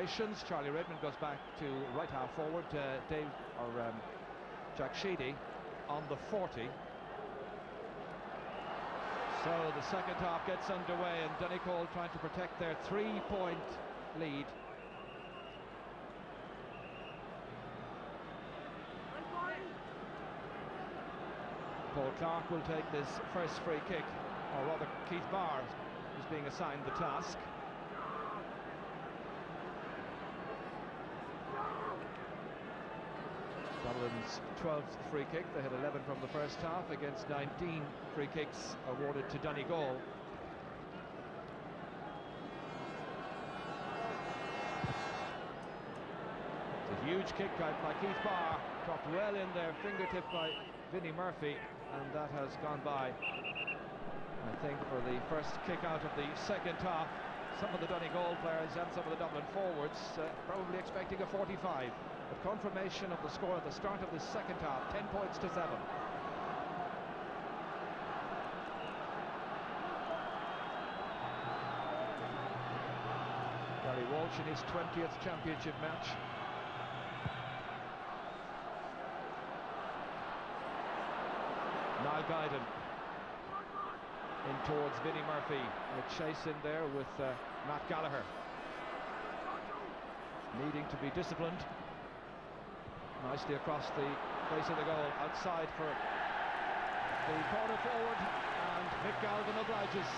formations. Charlie Redmond goes back to right half forward. Jack Sheedy on the 40. So the second half gets underway, and Donegal trying to protect their 3-point lead. Paul Clark will take this first free kick, or rather Keith Barr is being assigned the task. Dublin's 12th free kick. They had 11 from the first half against 19 free kicks awarded to Donegal. It's a huge kick out by Keith Barr, dropped well in there, fingertip by Vinnie Murphy, and that has gone by. I think for the first kick out of the second half, some of the Donegal players and some of the Dublin forwards probably expecting a 45. But confirmation of the score at the start of the second half, 10 points to 7. Gary Walsh in his 20th championship match. Niall Guyden in towards Vinnie Murphy. A chase in there with Matt Gallagher. Needing to be disciplined. Nicely across the face of the goal, outside for the corner forward, and Mick Galvin obliges.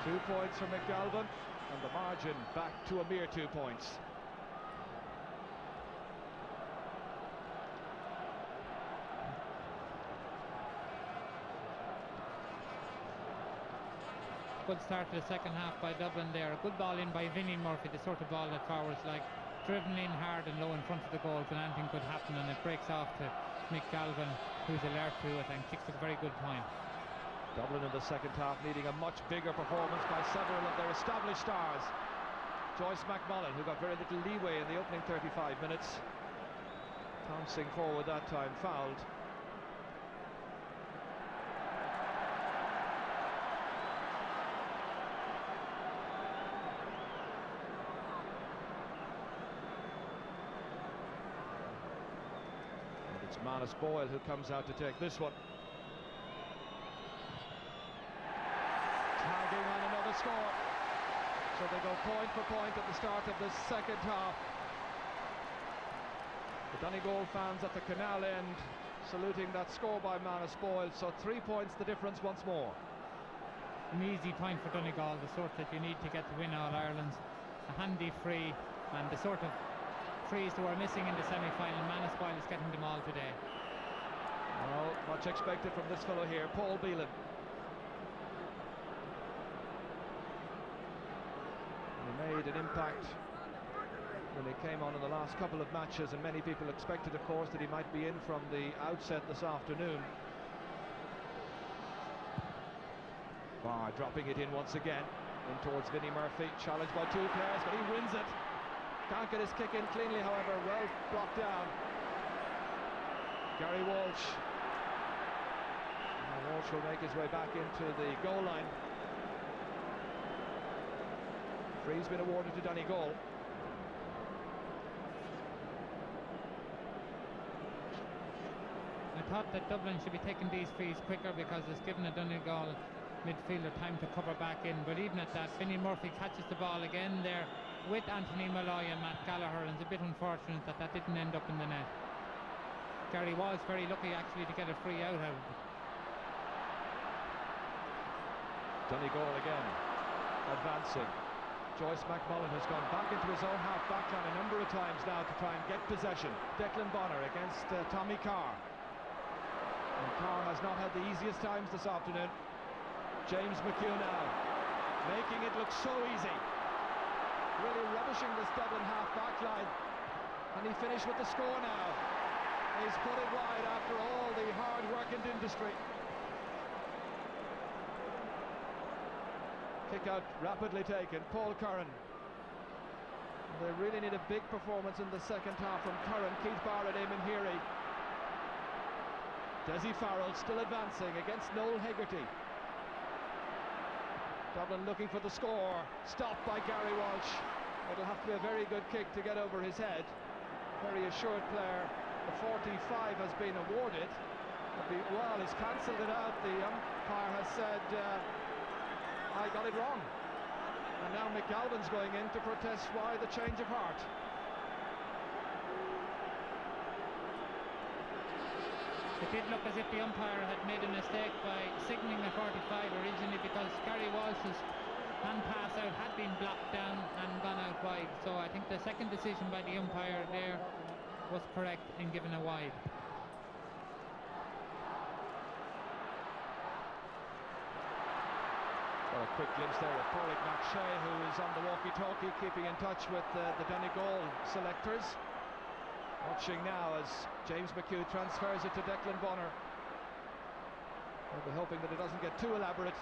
2 points for Mick Galvin, and the margin back to a mere 2 points. Good start to the second half by Dublin there. A good ball in by Vinnie Murphy, the sort of ball that forwards like, driven in hard and low in front of the goals, and anything could happen, and it breaks off to Mick Galvin, who's alert to it and kicks a very good point. Dublin in the second half needing a much bigger performance by several of their established stars. Joyce McMullen, who got very little leeway in the opening 35 minutes. Pouncing forward that time, fouled. It's Manus Boyle who comes out to take this one. Tagging on another score. So they go point for point at the start of the second half. The Donegal fans at the canal end saluting that score by Manus Boyle. So 3 points the difference once more. An easy point for Donegal, the sort that you need to get to win All Ireland. A handy free, and the sort of frees that were missing in the semi-final. Manus Boyle is getting them all today. Well, much expected from this fellow here, Paul Beelan. He made an impact when he came on in the last couple of matches, and many people expected, of course, that he might be in from the outset this afternoon. Barr dropping it in once again, in towards Vinnie Murphy, challenged by 2 players, but he wins it. Can't get his kick in cleanly, however, well blocked down. Gary Walsh. And Walsh will make his way back into the goal line. Free's been awarded to Donegal. I thought that Dublin should be taking these frees quicker, because it's given a Donegal midfielder time to cover back in, but even at that, Vinnie Murphy catches the ball again there with Anthony Malloy and Matt Gallagher, and it's a bit unfortunate that that didn't end up in the net. Gary was very lucky actually to get a free out of it. Donegal again, advancing. Joyce McMullen has gone back into his own half-back line a number of times now to try and get possession. Declan Bonner against Tommy Carr. And Carr has not had the easiest times this afternoon. James McHugh now, making it look so easy. Really rubbishing this Dublin half-back line. And he finished with the score now. He's put it wide after all the hard work and industry. Kick out rapidly taken, Paul Curran. They really need a big performance in the second half from Curran, Keith Barr and Eamon Heary. Desi Farrell still advancing against Noel Hegarty. Dublin looking for the score. Stopped by Gary Walsh. It'll have to be a very good kick to get over his head. Very assured player. The 45 has been awarded. Well, he's cancelled it out. The umpire has said, I got it wrong. And now McGalvin's going in to protest why the change of heart. It did look as if the umpire had made a mistake by signalling a 45 originally, because Gary Walsh's hand pass out had been blocked down and gone out wide. So I think the second decision by the umpire there was correct in giving a wide. Well, a quick glimpse there of Pádraig McShay, who is on the walkie-talkie, keeping in touch with the Donegal selectors. Watching now as James McHugh transfers it to Declan Bonner. We'll be hoping that it doesn't get too elaborate,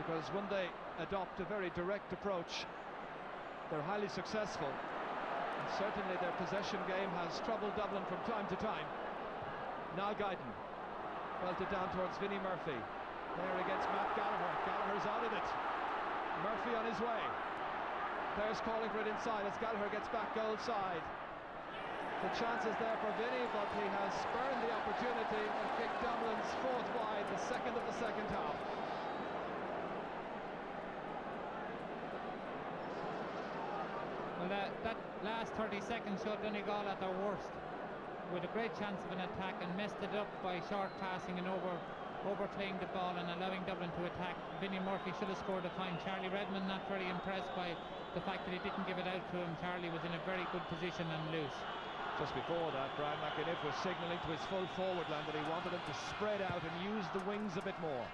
because when they adopt a very direct approach, they're highly successful. And certainly their possession game has troubled Dublin from time to time. Now Guyton belted down towards Vinnie Murphy. There against Matt Gallagher. Gallagher's out of it. Murphy on his way. Players calling for it inside as Gallagher gets back goal side. The chance is there for Vinnie, but he has spurned the opportunity and kicked Dublin's fourth wide, the second of the second half. Well, that last 30 seconds showed Donegal at their worst, with a great chance of an attack, and messed it up by short passing and overplaying the ball and allowing Dublin to attack. Vinnie Murphy should have scored a fine. Charlie Redmond not very impressed by the fact that he didn't give it out to him. Charlie was in a very good position and loose. Just before that, Brian McInniff was signalling to his full forward line that he wanted him to spread out and use the wings a bit more.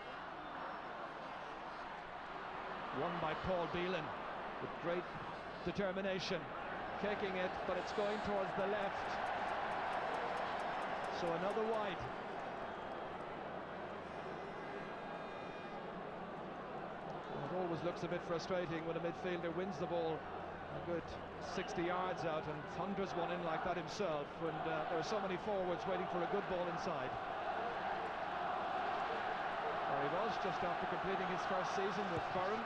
Won by Paul Beelan with great determination, kicking it, but it's going towards the left. So another wide. It always looks a bit frustrating when a midfielder wins the ball a good 60 yards out and thunders one in like that himself, and there are so many forwards waiting for a good ball inside. There he was, just after completing his first season with Burren,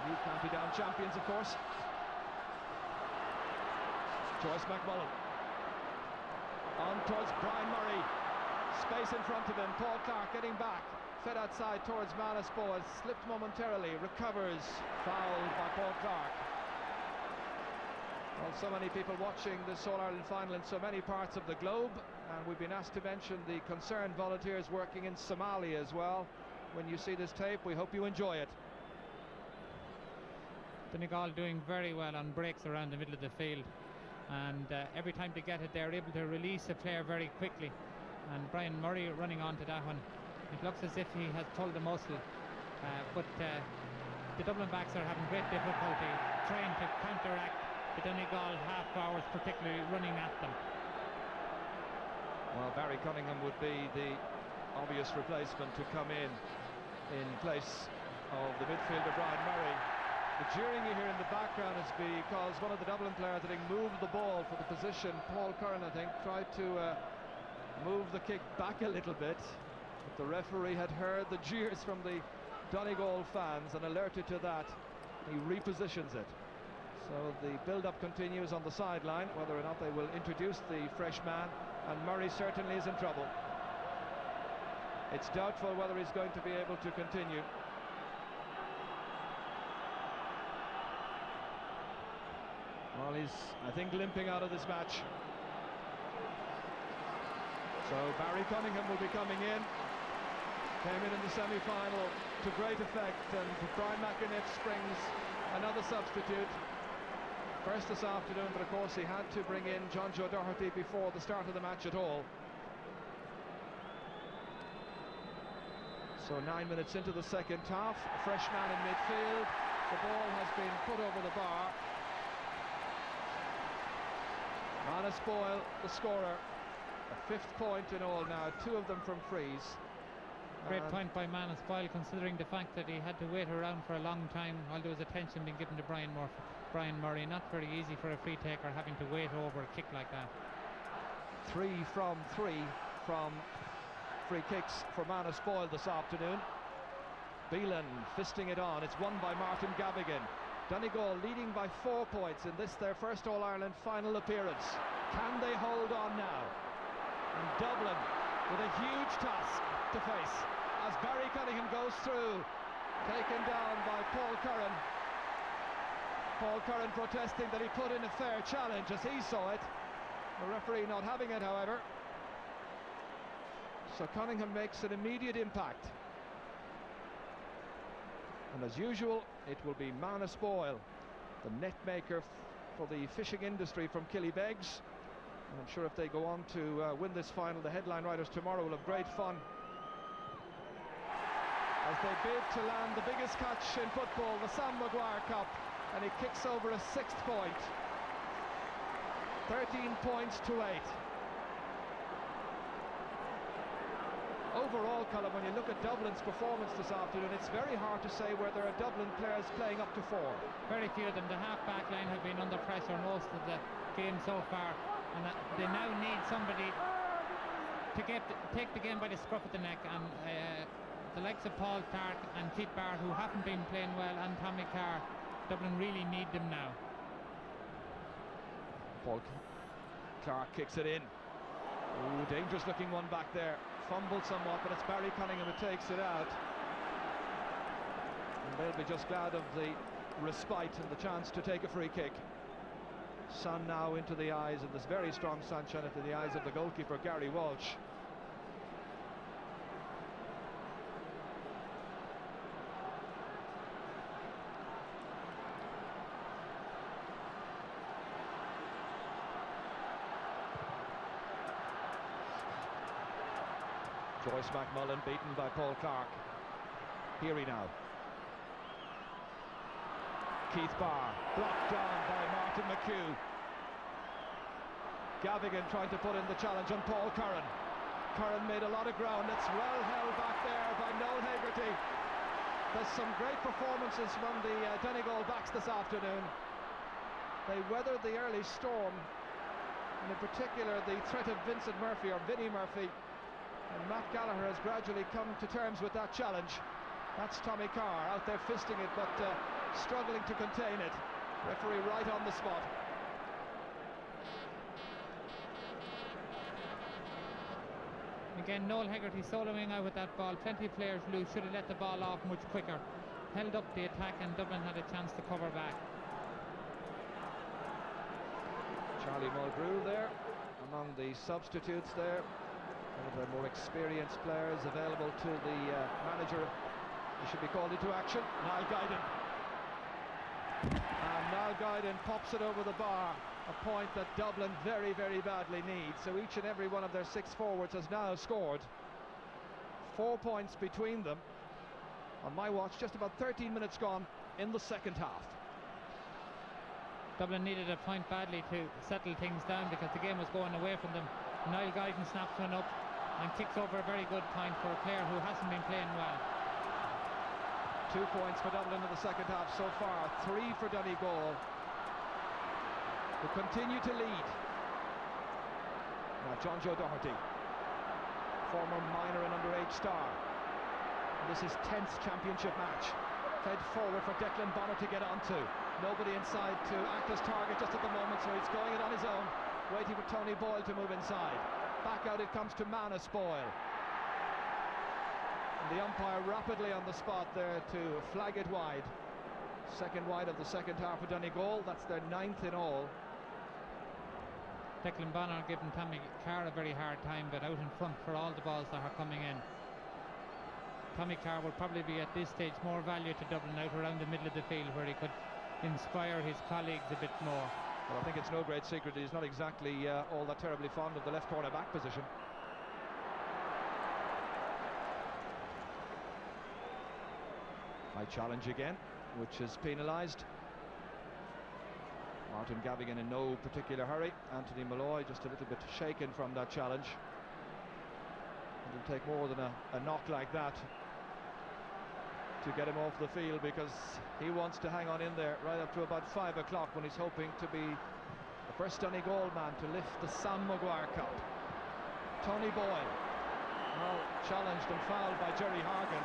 new County Down champions, of course. Joyce McMullen on towards Brian Murray, space in front of him. Paul Clark getting back, fed outside towards Manus Boas, slipped momentarily, recovers, fouled by Paul Clark. Well, so many people watching this All-Ireland final in so many parts of the globe, and we've been asked to mention the concerned volunteers working in Somalia as well. When you see this tape, we hope you enjoy it. Donegal doing very well on breaks around the middle of the field, and every time they get it, they're able to release a player very quickly. And Brian Murray running onto that one, it looks as if he has pulled a muscle, but the Dublin backs are having great difficulty trying to counteract the Donegal half forwards, particularly running at them. Well, Barry Cunningham would be the obvious replacement to come in place of the midfielder Brian Murray. The jeering you hear in the background is because one of the Dublin players, I think, moved the ball for the position. Paul Curran, I think, tried to move the kick back a little bit, but the referee had heard the jeers from the Donegal fans and alerted to that. He repositions it. So the build-up continues on the sideline, whether or not they will introduce the fresh man, and Murray certainly is in trouble. It's doubtful whether he's going to be able to continue. Well, he's, I think, limping out of this match. So Barry Cunningham will be coming in. Came in the semi-final to great effect, and Brian McInniff springs another substitute. First this afternoon, but of course he had to bring in John Joe Doherty before the start of the match at all. So 9 minutes into the second half, a fresh man in midfield. The ball has been put over the bar. Manus Boyle, the scorer, a fifth point in all now, two of them from frees. Great point by Manus Boyle, considering the fact that he had to wait around for a long time while there was attention being given to Brian Murray. Not very easy for a free taker having to wait over a kick like that. 3 from free kicks for Manus Boyle this afternoon. Beelan fisting it on. It's won by Martin Gavigan. Donegal leading by 4 points in this, their first All-Ireland final appearance. Can they hold on now? And Dublin with a huge task to face as Barry Cunningham goes through, taken down by Paul Curran. Paul Curran protesting that he put in a fair challenge as he saw it. The referee not having it, however. So Cunningham makes an immediate impact. And as usual, it will be Manus Boyle, the net maker for the fishing industry from Killybegs. And I'm sure if they go on to win this final, the headline writers tomorrow will have great fun as they bid to land the biggest catch in football, the Sam Maguire Cup, and he kicks over a 6th point. 13 points to 8. Overall, Colin, when you look at Dublin's performance this afternoon, it's very hard to say where there are Dublin players playing up to 4. Very few of them. The half-back line have been under pressure most of the game so far, and they now need somebody to take the game by the scruff of the neck, and the likes of Paul Clark and Keith Barr, who haven't been playing well, and Tommy Carr, Dublin really need them now. Paul Clark kicks it in. Ooh, dangerous looking one back there. Fumbled somewhat, but it's Barry Cunningham who takes it out. And they'll be just glad of the respite and the chance to take a free kick. Sun now into the eyes, and this very strong sunshine into the eyes of the goalkeeper, Gary Walsh. Joyce McMullen beaten by Paul Clark. Peary now. Keith Barr blocked down by Martin McHugh. Gavigan trying to put in the challenge on Paul Curran. Curran made a lot of ground. It's well held back there by Noel Hegarty. There's some great performances from the Donegal backs this afternoon. They weathered the early storm, and in particular the threat of Vincent Murphy, or Vinnie Murphy. And Matt Gallagher has gradually come to terms with that challenge. That's Tommy Carr out there fisting it, but struggling to contain it. Referee right on the spot. Again, Noel Hegarty soloing out with that ball. Plenty of players loose. Should have let the ball off much quicker. Held up the attack, and Dublin had a chance to cover back. Charlie Mulgrew there, among the substitutes there. One of the more experienced players available to the manager. He should be called into action. Niall Guyden. And Niall Guyden pops it over the bar. A point that Dublin very, very badly needs. So each and every one of their 6 forwards has now scored. 4 points between them. On my watch, just about 13 minutes gone in the second half. Dublin needed a point badly to settle things down because the game was going away from them. Niall Guyden snaps one up and kicks over a very good point for a player who hasn't been playing well. 2 points for Dublin in the second half so far, 3 for Donegal, who continue to lead. Now John Joe Doherty, former minor and underage star. This is 10th championship match. Fed forward for Declan Bonner to get onto. Nobody inside to act as target just at the moment, so he's going it on his own, waiting for Tony Boyle to move inside. Back out it comes to Manus Boyle. And the umpire rapidly on the spot there to flag it wide. Second wide of the second half for Donegal. That's their 9th in all. Declan Bonner giving Tommy Carr a very hard time, but out in front for all the balls that are coming in. Tommy Carr will probably be at this stage more value to Dublin out around the middle of the field, where he could inspire his colleagues a bit more. Well, I think it's no great secret he's not exactly all that terribly fond of the left corner back position. High challenge again, which is penalised. Martin Gavigan in no particular hurry. Anthony Malloy just a little bit shaken from that challenge. It'll take more than a knock like that to get him off the field, because he wants to hang on in there right up to about 5 o'clock, when he's hoping to be the first Donegal man to lift the Sam Maguire Cup. Tony Boyle, well challenged and fouled by Jerry Hargan.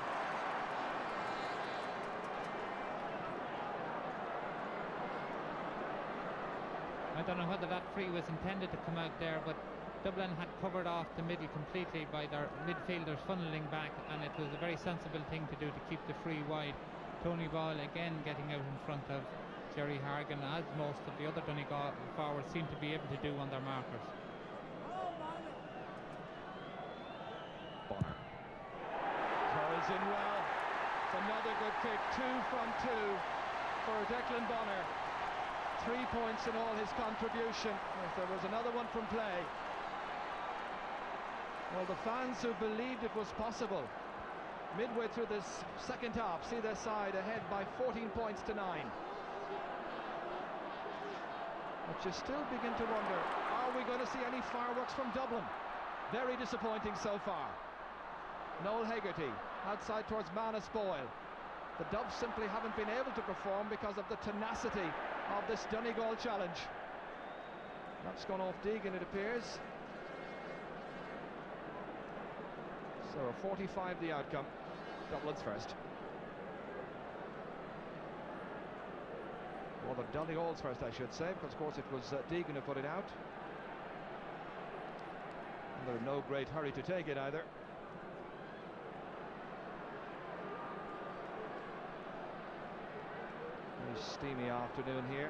I don't know whether that free was intended to come out there, but Dublin had covered off the middle completely by their midfielders funneling back, and it was a very sensible thing to do to keep the free wide. Tony Ball again getting out in front of Jerry Hargan, as most of the other Donegal forwards seem to be able to do on their markers. Bonner curls in well. It's another good kick. 2 from 2 for Declan Bonner. 3 points in all his contribution. If there was another one from play. Well, the fans who believed it was possible midway through this second half see their side ahead by 14 points to 9. But you still begin to wonder, are we going to see any fireworks from Dublin? Very disappointing so far. Noel Hegarty outside towards Manus Boyle. The Dubs simply haven't been able to perform because of the tenacity of this Donegal challenge. That's gone off Deegan, it appears. So a 45 the outcome. Dublin's first. Well, the Donegal's first, I should say, because of course it was Deegan who put it out. And they're in no great hurry to take it either. Very steamy afternoon here.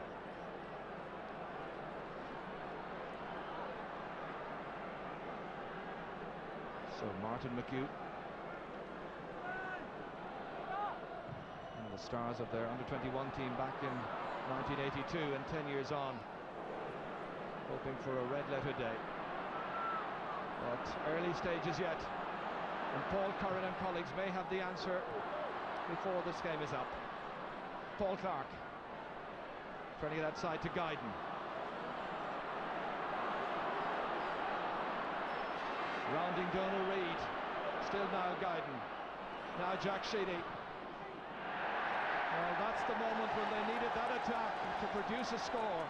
So Martin McHugh, one of the stars of their under-21 team back in 1982 and 10 years on, hoping for a red letter day. But early stages yet, and Paul Curran and colleagues may have the answer before this game is up. Paul Clark turning it outside to Guyden. Rounding Donal Reid, still now Guyden, now Jack Sheedy. Well, that's the moment when they needed that attack to produce a score.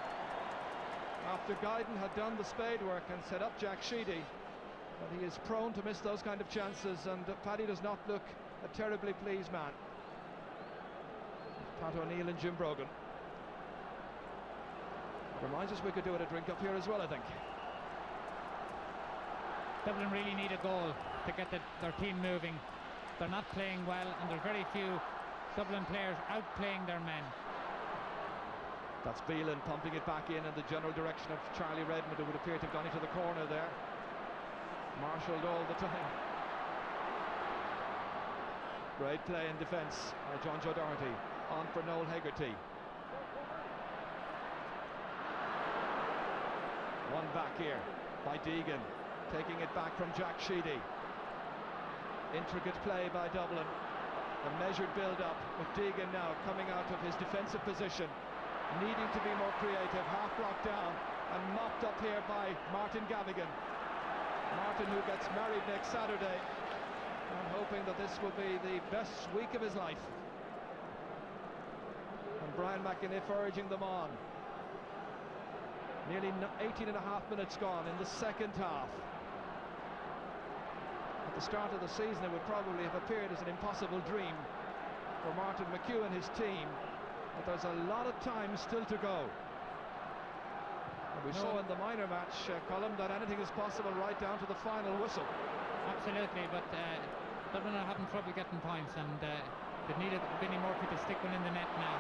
After Guyden had done the spade work and set up Jack Sheedy, but he is prone to miss those kind of chances, and Paddy does not look a terribly pleased man. Pat O'Neill and Jim Brogan. Reminds us we could do it a drink up here as well, I think. Dublin really need a goal to get their team moving. They're not playing well, and there's very few Dublin players outplaying their men. That's Beelan pumping it back in the general direction of Charlie Redmond, who would appear to have gone into the corner there. Marshalled all the time. Great play in defence by John Joe Doherty. On for Noel Hegarty. One back here by Deegan. Taking it back from Jack Sheedy. Intricate play by Dublin. A measured build-up with Deegan now coming out of his defensive position, needing to be more creative, half blocked down and mopped up here by Martin Gavigan. Martin, who gets married next Saturday, and hoping that this will be the best week of his life. And Brian McAniff urging them on. Nearly 18 and a half minutes gone in the second half. At the start of the season, it would probably have appeared as an impossible dream for Martin McHugh and his team, but there's a lot of time still to go. And we saw in the minor match, Colm, that anything is possible right down to the final whistle. Absolutely, but Dublin are having trouble getting points, and they needed Vinnie Murphy to stick one in the net now.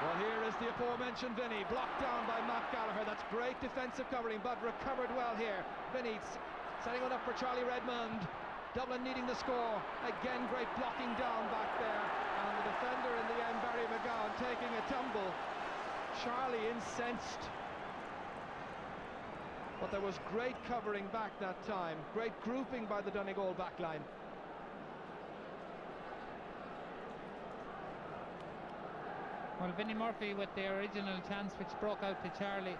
Well, here is the aforementioned Vinnie, blocked down by Matt Gallagher. That's great defensive covering, but recovered well here. Vinnie setting it up for Charlie Redmond. Dublin needing the score. Again, great blocking down back there. And the defender in the end, Barry McGowan, taking a tumble. Charlie incensed. But there was great covering back that time. Great grouping by the Donegal backline. Well, Vinnie Murphy with the original chance which broke out to Charlie,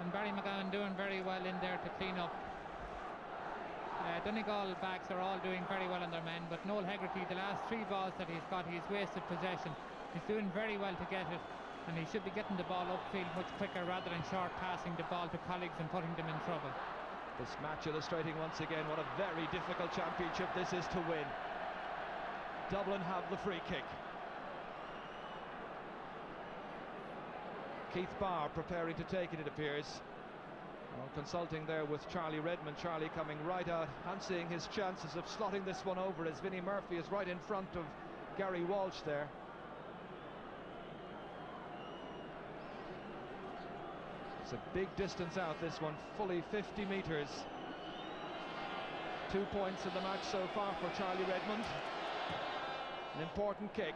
and Barry McGowan doing very well in there to clean up. Donegal backs are all doing very well on their men, but Noel Hegarty, the last 3 balls that he's got, he's wasted possession. He's doing very well to get it, and he should be getting the ball upfield much quicker rather than short passing the ball to colleagues and putting them in trouble. This match illustrating once again what a very difficult championship this is to win. Dublin have the free kick. Keith Barr preparing to take it, it appears. Well, consulting there with Charlie Redmond. Charlie coming right out, fancying his chances of slotting this one over, as Vinnie Murphy is right in front of Gary Walsh there. It's a big distance out, this one, fully 50 metres. 2 points in the match so far for Charlie Redmond. An important kick.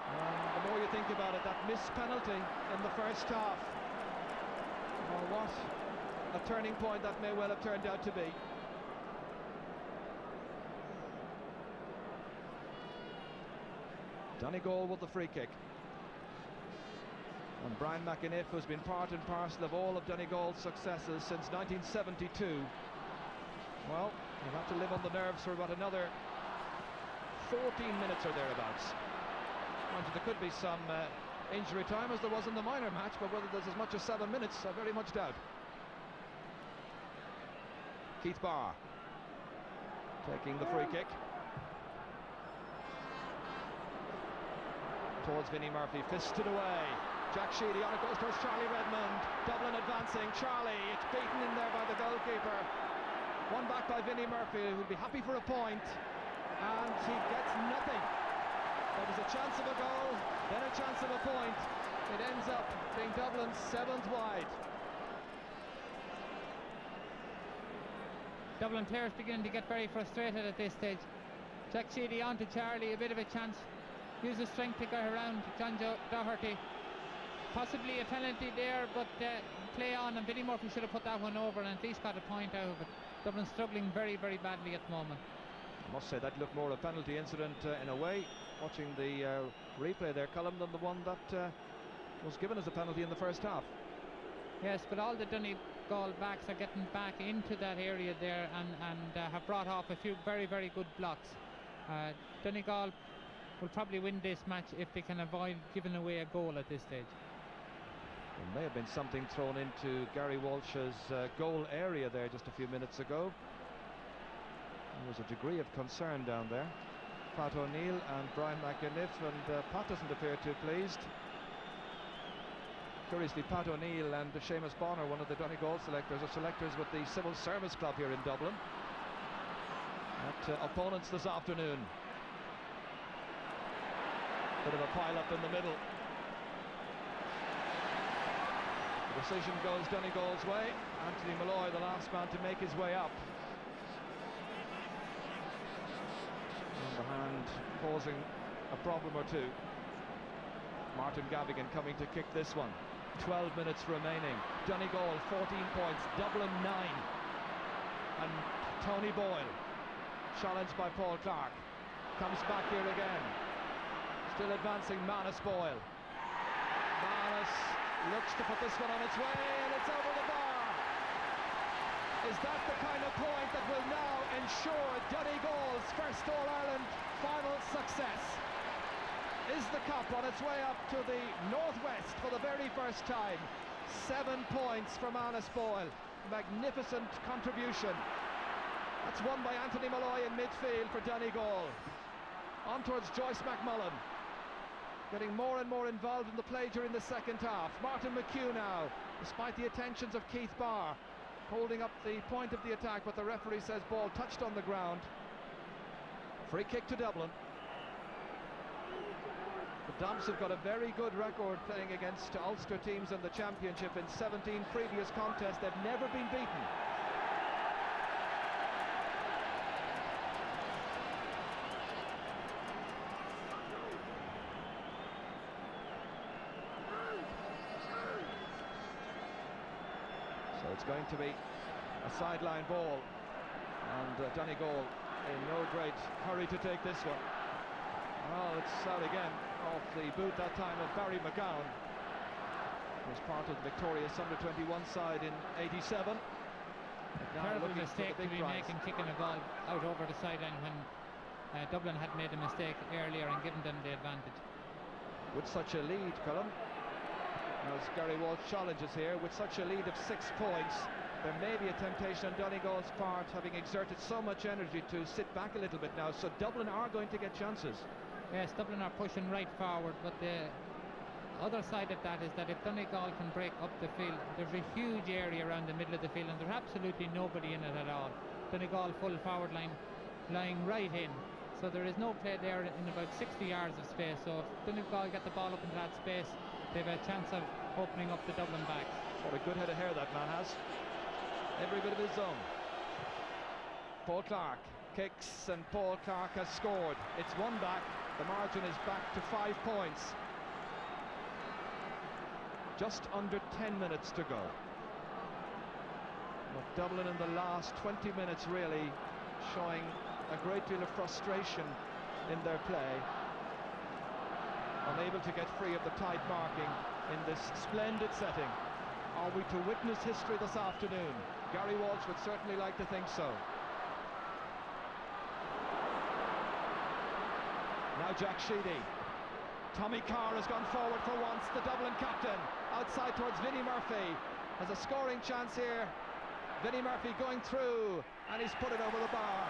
And the more you think about it, that missed penalty in the first half. Oh, what a turning point that may well have turned out to be. Donegal with the free kick. And Brian McAniff, who's been part and parcel of all of Donegal's successes since 1972. Well, you'll have to live on the nerves for about another 14 minutes or thereabouts. There could be some injury time, as there was in the minor match, but whether there's as much as 7 minutes, I very much doubt. Keith Barr taking the free kick towards Vinnie Murphy, fisted away. Jack Sheedy on it, goes towards Charlie Redmond. Dublin advancing. Charlie, it's beaten in there by the goalkeeper. One back by Vinnie Murphy, who'll be happy for a point, and he gets nothing. There was a chance of a goal, then a chance of a point. It ends up being Dublin's 7th wide. Dublin players beginning to get very frustrated at this stage. Jack Sheedy on to Charlie, a bit of a chance. Use his strength to go around John Doherty. Possibly a penalty there, but play on, and Vinnie Murphy should have put that one over and at least got a point out of it. Dublin struggling very, very badly at the moment. I must say that looked more a penalty incident in a way, watching the replay there, Colin, than the one that was given as a penalty in the first half. Yes, but all the Donegal backs are getting back into that area there and have brought off a few very, very good blocks. Donegal will probably win this match if they can avoid giving away a goal at this stage. There may have been something thrown into Gary Walsh's goal area there just a few minutes ago. There was a degree of concern down there. Pat O'Neill and Brian McAniff, and Pat doesn't appear too pleased. Curiously, Pat O'Neill and Seamus Bonner, one of the Donegal selectors, are selectors with the Civil Service Club here in Dublin. At opponents this afternoon. Bit of a pile-up in the middle. The decision goes Donegal's way. Anthony Malloy, the last man to make his way up. And the hand causing a problem or two. Martin Gavigan coming to kick this one. 12 minutes remaining. Donegal 14 points, Dublin 9. And Tony Boyle, challenged by Paul Clark, comes back here again. Still advancing, Manus Boyle. Manus looks to put this one on its way, and it's over the bar. Is that the kind of point that will now ensure Donegal's first All-Ireland final success? Is the cup on its way up to the northwest for the very first time? 7 points for Manus Boyle. Magnificent contribution. That's won by Anthony Malloy in midfield for Donegal. On towards Joyce McMullen, getting more and more involved in the play during the second half. Martin McHugh now, despite the attentions of Keith Barr, holding up the point of the attack, but the referee says ball touched on the ground. Free kick to Dublin. The Domps have got a very good record playing against Ulster teams in the championship. In 17 previous contests, they've never been beaten. So it's going to be a sideline ball, and Donegal in no great hurry to take this one. Oh, it's out again off the boot, that time of Barry McGowan. Was part of the victorious under-21 side in '87. Terrible mistake to be making, kicking a ball out over the sideline when Dublin had made a mistake earlier and given them the advantage. With such a lead, Colin, as Gary Walsh challenges here, with such a lead of 6 points, there may be a temptation on Donegal's part, having exerted so much energy, to sit back a little bit now. So Dublin are going to get chances. Yes, Dublin are pushing right forward, but other side of that is that if Donegal can break up the field, there's a huge area around the middle of the field and there's absolutely nobody in it at all. Donegal full forward line lying right in, so there is no play there in about 60 yards of space. So if Donegal get the ball up into that space, they've a chance of opening up the Dublin backs. What a good head of hair that man has. Every bit of his own. Paul Clark kicks and Paul Clark has scored. It's one back. The margin is back to 5 points. Just under 10 minutes to go. But Dublin in the last 20 minutes really showing a great deal of frustration in their play. Unable to get free of the tight marking in this splendid setting. Are we to witness history this afternoon? Gary Walsh would certainly like to think so. Now Jack Sheedy. Tommy Carr has gone forward for once, the Dublin captain. Outside towards Vinnie Murphy. Has a scoring chance here. Vinnie Murphy going through, and he's put it over the bar.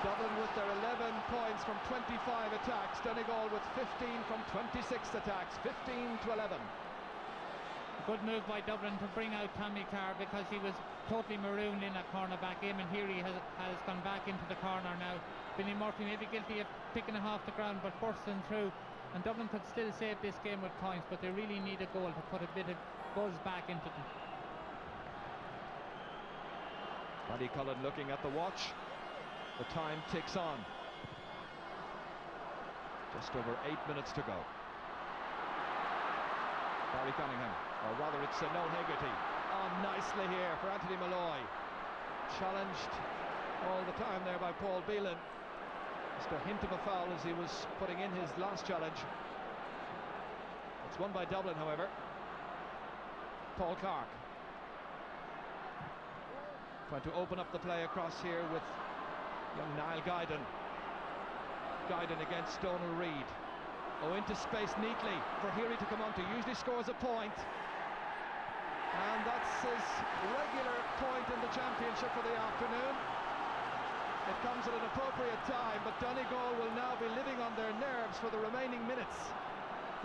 Dublin with their 11 points from 25 attacks. Donegal with 15 from 26 attacks. 15 to 11. Good move by Dublin to bring out Tommy Carr, because he was totally marooned in that corner back. Eamon Healy has gone back into the corner now. Vinnie Murphy may be guilty of picking it off the ground but bursting through, and Dublin could still save this game with points, but they really need a goal to put a bit of buzz back into them. Paddy Cullen looking at the watch. The time ticks on. Just over 8 minutes to go. Barry Cunningham, or rather it's Noel Hegarty. Oh, nicely here for Anthony Malloy. Challenged all the time there by Paul Beelan. Just a hint of a foul as he was putting in his last challenge. It's won by Dublin, however. Paul Clark trying to open up the play across here with young Niall Guyden. Guyden against Donal Reid. Oh, into space neatly for Heary to come on to. Usually scores a point. And that's his regular point in the championship for the afternoon. It comes at an appropriate time, but Donegal will now be living on their nerves for the remaining minutes.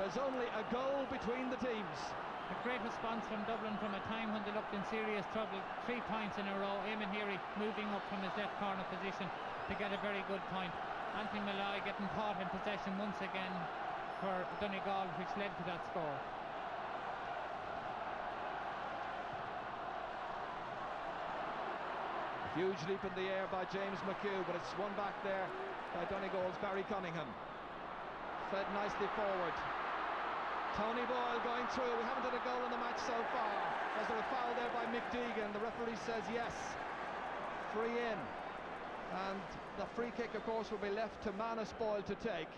There's only a goal between the teams. A great response from Dublin from a time when they looked in serious trouble. 3 points in a row. Eamon Heary moving up from his left corner position to get a very good point. Anthony Malloy getting caught in possession once again for Donegal, which led to that score. Huge leap in the air by James McHugh, but it's won back there by Donegal's Barry Cunningham. Fed nicely forward. Tony Boyle going through. We haven't had a goal in the match so far. Was there a foul there by Mick Deegan? The referee says yes. Free in. And the free kick, of course, will be left to Manus Boyle to take.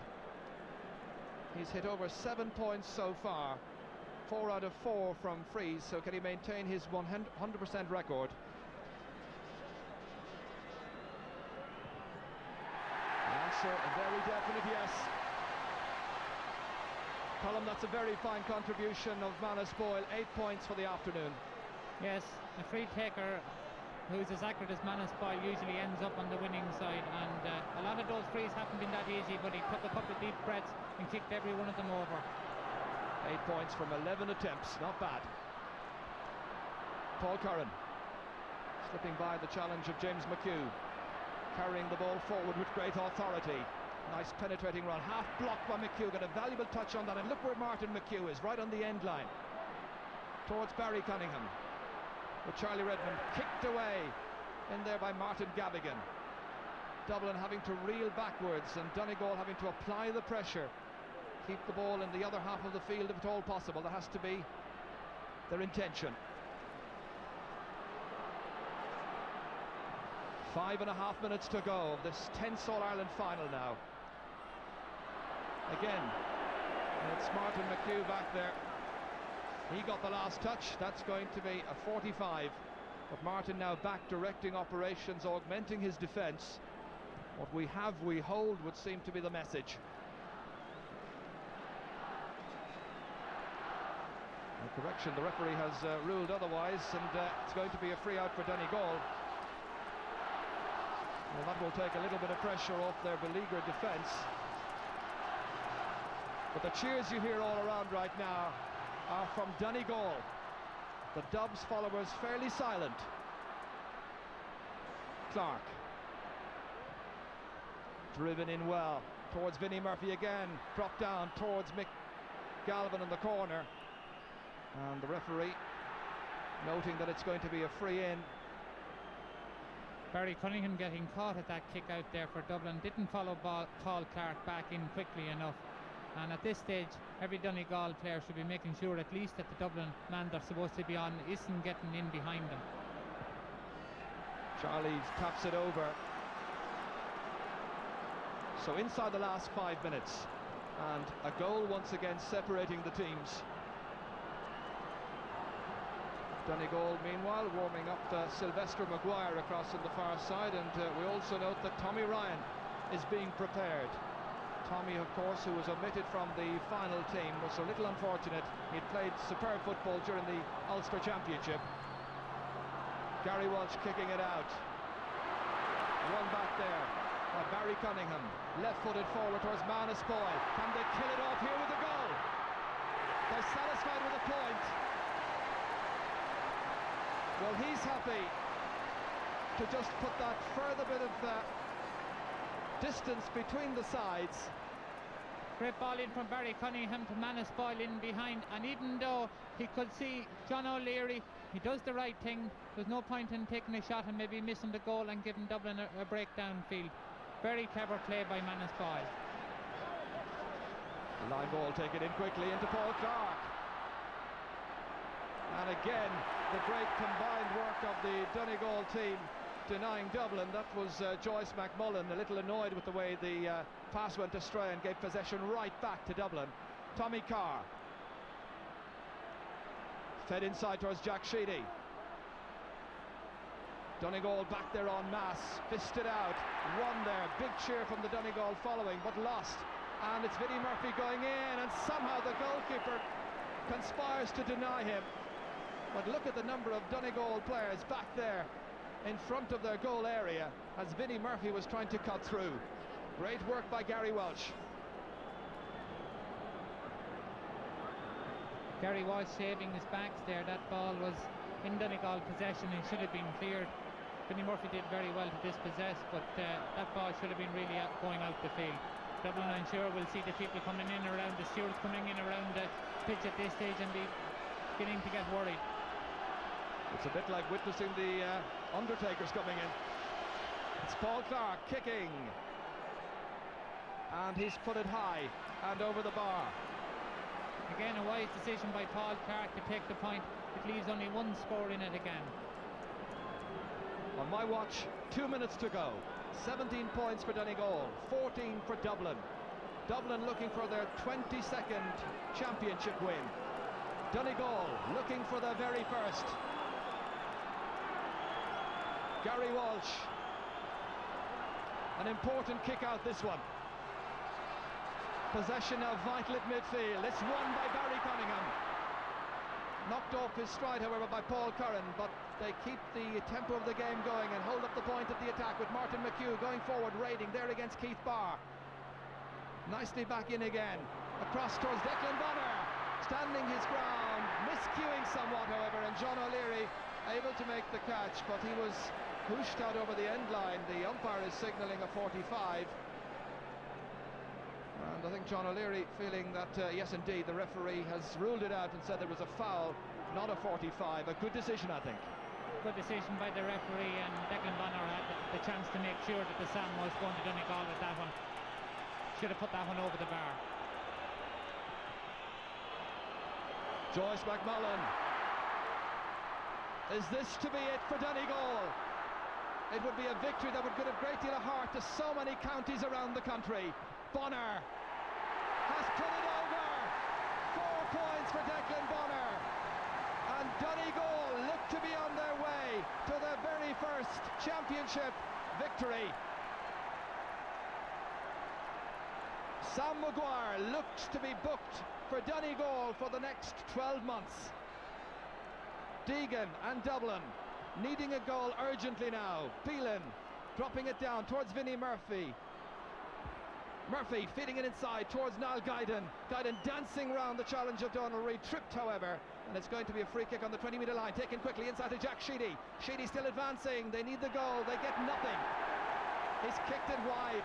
He's hit over 7 points so far. 4 out of 4 from frees. So can he maintain his 100% record? The answer, a very definite yes. Colm, that's a very fine contribution of Manus Boyle. 8 points for the afternoon. Yes, a free taker who's as accurate as Manus Boyle usually ends up on the winning side, and a lot of those frees haven't been that easy, but he took a couple of deep breaths and kicked every one of them over. 8 points from 11 attempts, not bad. Paul Curran slipping by the challenge of James McHugh, carrying the ball forward with great authority. Nice penetrating run, half blocked by McHugh. Got a valuable touch on that, and look where Martin McHugh is, right on the end line towards Barry Cunningham, with Charlie Redmond kicked away in there by Martin Gavigan. Dublin having to reel backwards and Donegal having to apply the pressure, keep the ball in the other half of the field if at all possible. That has to be their intention. 5.5 minutes to go of this tense All-Ireland final now. Again, it's Martin McHugh back there. He got the last touch. That's going to be a 45. But Martin now back directing operations, augmenting his defence. What we have, we hold, would seem to be the message. A correction, the referee has ruled otherwise, and it's going to be a free out for Donegal. Well, that will take a little bit of pressure off their beleaguered defence. But the cheers you hear all around right now are from Donegal. The Dubs followers fairly silent. Clark. Driven in well towards Vinnie Murphy again. Dropped down towards Mick Galvin in the corner. And the referee noting that it's going to be a free in. Barry Cunningham getting caught at that kick out there for Dublin. Didn't follow Paul Clark back in quickly enough. And at this stage, every Donegal player should be making sure at least that the Dublin man they're supposed to be on isn't getting in behind them. Charlie taps it over. So inside the last 5 minutes, and a goal once again separating the teams. Donegal, meanwhile, warming up Sylvester Maguire across on the far side, and we also note that Tommy Ryan is being prepared. Tommy, of course, who was omitted from the final team, was a little unfortunate. He'd played superb football during the Ulster Championship. Gary Walsh kicking it out. One back there by Barry Cunningham. Left-footed forward towards Manus Boyle. Can they kill it off here with a goal? They're satisfied with a point. Well, he's happy to just put that further bit of distance between the sides. Great ball in from Barry Cunningham to Manus Boyle in behind, and even though he could see John O'Leary, he does the right thing. There's no point in taking a shot and maybe missing the goal and giving Dublin a breakdown field. Very clever play by Manus Boyle. Line ball taken in quickly into Paul Clark. And again, the great combined work of the Donegal team denying Dublin. That was Joyce McMullen, a little annoyed with the way the pass went astray and gave possession right back to Dublin. Tommy Carr fed inside towards Jack Sheedy. Donegal back there en masse, fisted out, won there, big cheer from the Donegal following, but lost. And it's Vinnie Murphy going in, and somehow the goalkeeper conspires to deny him. But look at the number of Donegal players back there in front of their goal area as Vinnie Murphy was trying to cut through. Great work by Gary Walsh. Gary Walsh saving his backs there. That ball was in Donegal possession and should have been cleared. Vinnie Murphy did very well to dispossess, but that ball should have been really going out the field. Dublin, I'm sure, will see the people coming in around, the stewards coming in around the pitch at this stage and be beginning to get worried. It's a bit like witnessing the Undertakers coming in. It's Paul Clark kicking. And he's put it high and over the bar. Again, a wise decision by Paul Clark to take the point. It leaves only one score in it again. On my watch, 2 minutes to go. 17 points for Donegal, 14 for Dublin. Dublin looking for their 22nd championship win. Donegal looking for their very first. Gary Walsh. An important kick out, this one. Possession now vital at midfield. It's won by Barry Cunningham. Knocked off his stride, however, by Paul Curran, but they keep the tempo of the game going and hold up the point at the attack with Martin McHugh going forward, raiding there against Keith Barr. Nicely back in again. Across towards Declan Bonner, standing his ground, miscuing somewhat, however, and John O'Leary able to make the catch, but he was pushed out over the end line. The umpire is signalling a 45. And I think John O'Leary feeling that, yes, indeed, the referee has ruled it out and said there was a foul, not a 45. A good decision, I think. Good decision by the referee, and Declan Bonner had the chance to make sure that the Sam was going to Donegal with that one. Should have put that one over the bar. Joyce McMullen. Is this to be it for Donegal? It would be a victory that would give a great deal of heart to so many counties around the country. Bonner has put it over. 4 points for Declan Bonner. And Donegal look to be on their way to their very first championship victory. Sam Maguire looks to be booked for Donegal for the next 12 months. Deegan and Dublin needing a goal urgently now. Phelan dropping it down towards Vinnie Murphy. Murphy feeding it inside towards Niall Guyden. Guyden dancing round the challenge of Donald Reid, tripped however, and it's going to be a free kick on the 20-metre line, taken quickly inside to Jack Sheedy. Sheedy still advancing, they need the goal, they get nothing. He's kicked it wide.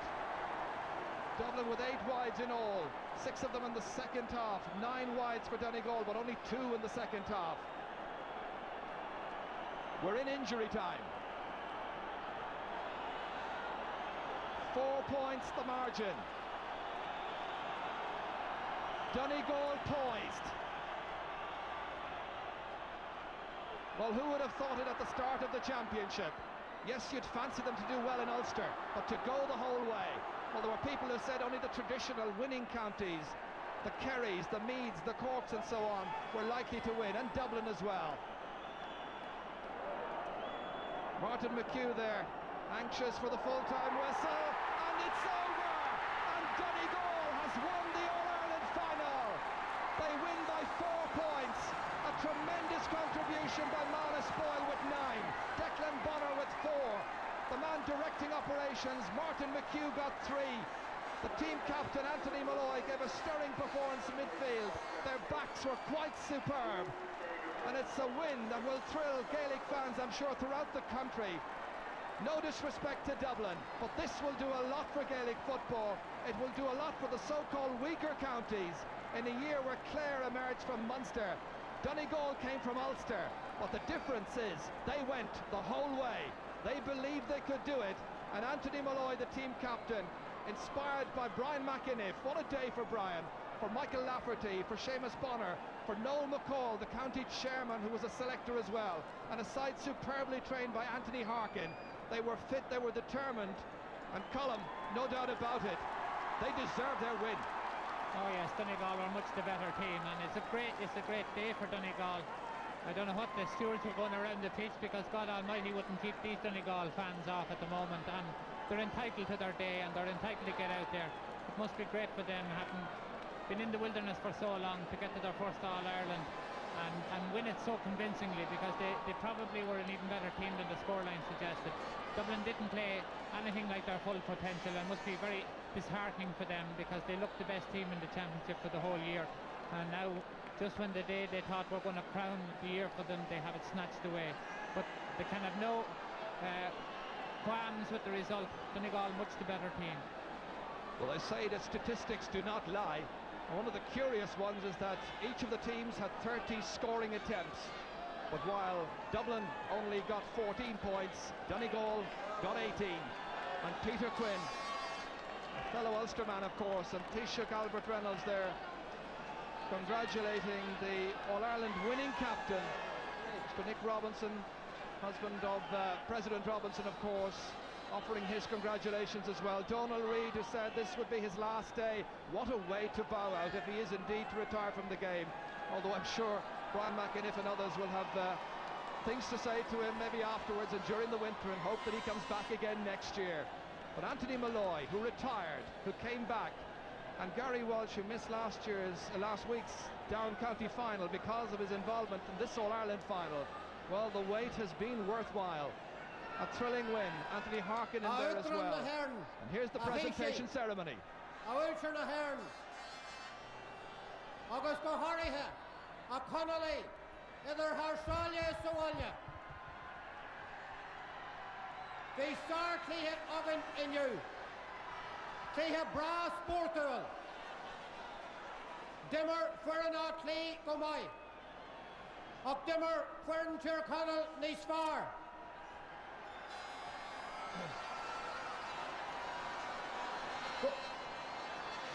Dublin with 8 wides in all, 6 of them in the second half, 9 wides for Donegal, but only 2 in the second half. We're in injury time. 4 points the margin. Donegal poised. Well, who would have thought it at the start of the championship? Yes, you'd fancy them to do well in Ulster, but to go the whole way. Well, there were people who said only the traditional winning counties, the Kerrys, the Meads, the Corks and so on, were likely to win, and Dublin as well. Martin McHugh there, anxious for the full-time whistle, and it's over! And Donegal has won the All-Ireland final! They win by 4 points. A tremendous contribution by Marlis Boyle with 9, Declan Bonner with 4. The man directing operations, Martin McHugh, got 3. The team captain, Anthony Malloy, gave a stirring performance in midfield. Their backs were quite superb. And it's a win that will thrill Gaelic fans, I'm sure, throughout the country. No disrespect to Dublin, but this will do a lot for Gaelic football. It will do a lot for the so-called weaker counties in a year where Clare emerged from Munster. Donegal came from Ulster, but the difference is they went the whole way. They believed they could do it, and Anthony Malloy, the team captain, inspired by Brian McInniff. What a day for Brian, for Michael Lafferty, for Seamus Bonner, for Noel McCall, the county chairman, who was a selector as well, and a side superbly trained by Anthony Harkin. They were fit, they were determined, and Colm, no doubt about it, they deserve their win. Oh yes, Donegal are much the better team, and it's a great day for Donegal. I don't know what the stewards were going around the pitch, because God Almighty wouldn't keep these Donegal fans off at the moment, and they're entitled to their day and they're entitled to get out there. It must be great for them, having been in the wilderness for so long, to get to their first All-Ireland and win it so convincingly, because they probably were an even better team than the scoreline suggested. Dublin didn't play anything like their full potential, and must be very disheartening for them, because they looked the best team in the championship for the whole year, and now just when the day they thought were going to crown the year for them, they have it snatched away. But they can have no qualms with the result. Donegal much the better team. Well, they say that statistics do not lie. One of the curious ones is that each of the teams had 30 scoring attempts, but while Dublin only got 14 points, Donegal got 18. And Peter Quinn, a fellow Ulsterman of course, and Taoiseach Albert Reynolds there, congratulating the All-Ireland winning captain, Mr. Nick Robinson, husband of President Robinson of course, offering his congratulations as well. Donald Reid, who said this would be his last day. What a way to bow out if he is indeed to retire from the game, although I'm sure Brian McInniff and others will have things to say to him maybe afterwards and during the winter, and hope that he comes back again next year. But Anthony Malloy, who retired, who came back, and Gary Walsh, who missed last week's Down County final because of his involvement in this All-Ireland final, well, the wait has been worthwhile. A thrilling win. Anthony Harkin in there as well. And here's the presentation ceremony. Wilshire na Hearn, August go Horiha, a Connolly, either Australia Somalia. They start Cleha Ogan in you. Cleha Bra Sportual. Dimmer Ferna Clee Gomai. Och Dimmer Fern Tirconnell Nisfar.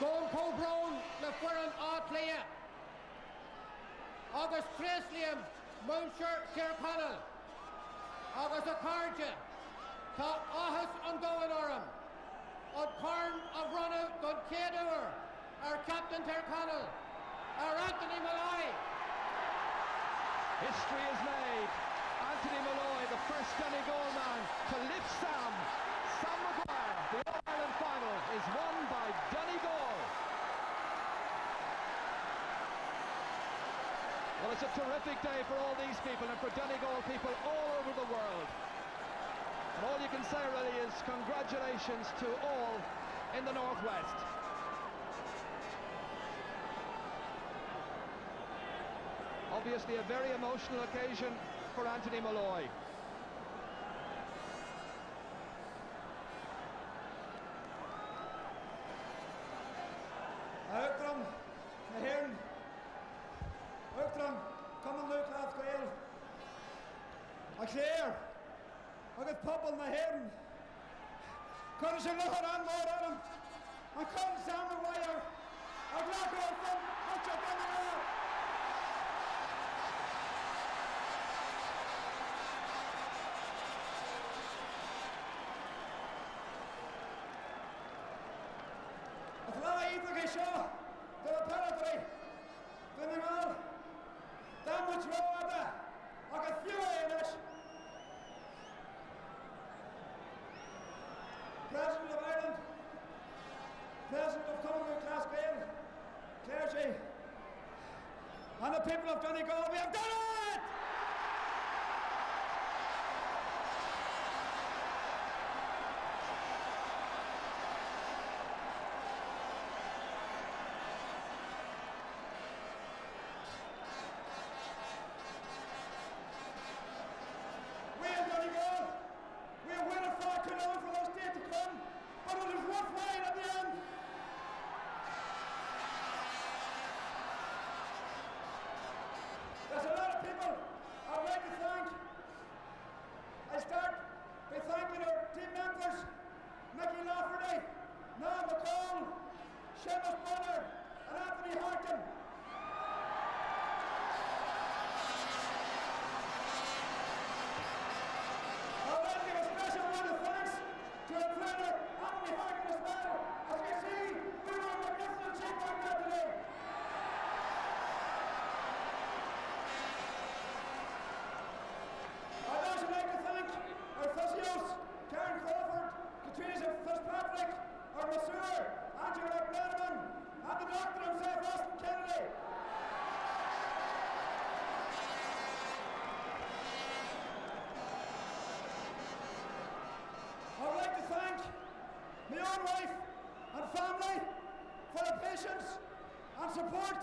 Gon Cobrown le Fern Clea. August Treslium Muncher Tirconnell. August Ocarja. Ta Ahas Ungoin Oram. On Corn of Runner Gun Kedur. Our Captain Tirconnell. Our Anthony Malloy. History is made. Anthony Malloy, the first Donegal man to lift Sam Maguire. The All-Ireland final is won by Donegal. Well, it's a terrific day for all these people and for Donegal people all over the world. And all you can say really is congratulations to all in the Northwest. obviously a very emotional occasion for Anthony Molloy. Outram, na Hearn. Outram, come Luke Laff Gael. A clear. Agus pobl na Hearn. Cwn sy'n lwch ar mor ar him. A cwn Sam y Wire. A glach o'r ffyn. Watch out, Donegal. A fly either get shot. Dyna penetrate. Donegal. Damage row ada. Ac a few Irish. President of Ireland. President of Commonwealth Class Gael. Clergy. And the people of Donegal, we have done it! We in Donegal, we have waited far too long for those days to come, but it is worthwhile at the end. There's a lot of people I'd like to thank. I start by thanking our team members, Mickey Lafferty, Noel McCall, Seamus Bonner, and Anthony Horton. I'd like to give a special word of thanks to our trainer, Anthony Horton, as well. As you see, we were a magnificent team like that today. I'd also like to thank our physios, Karen Crawford, Katrina Fitzpatrick, our masseur, Andrew McManaman, and the doctor himself, Austin Kennedy. I'd like to thank my own wife and family for the patience and support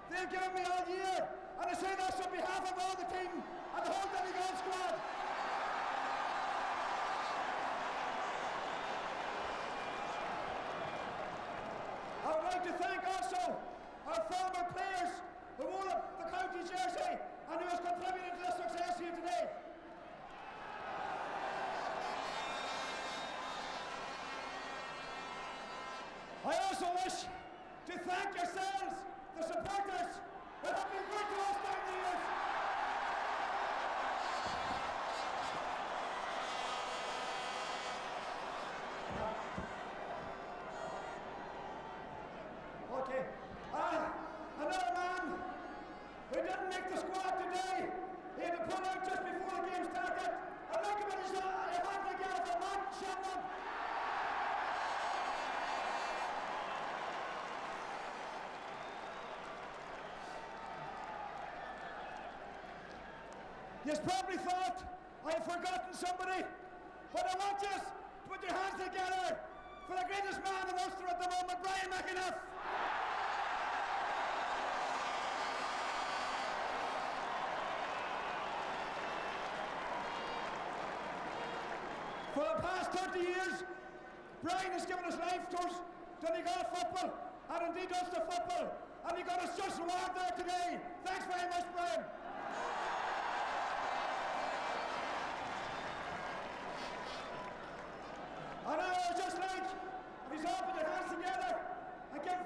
they've given me all year, and I say this on behalf of all the team and the whole Donegal squad. I would like to thank also our former players who wore the county jersey and who has contributed to the success here today. I also wish to thank yourselves, the supporters, who have been good to us down the years. Okay. Another man who didn't make the squad today. He had to pull out just before the game started. I'd like him in his hand together for Matt Shepard. You've probably thought I've forgotten somebody, but I want you to put your hands together for the greatest man in Ulster at the moment, Brian McAnuff. For the past 30 years, Brian has given us life tours, Donegal football, and indeed Ulster football, and he got us just reward there today. Thanks very much, Brian. And I would just like, if he's all put your hands together and give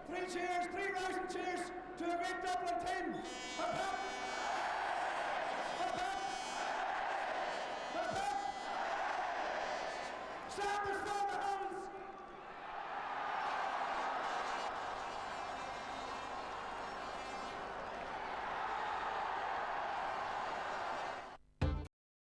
3 cheers, 3 rousing cheers to a great Dublin team.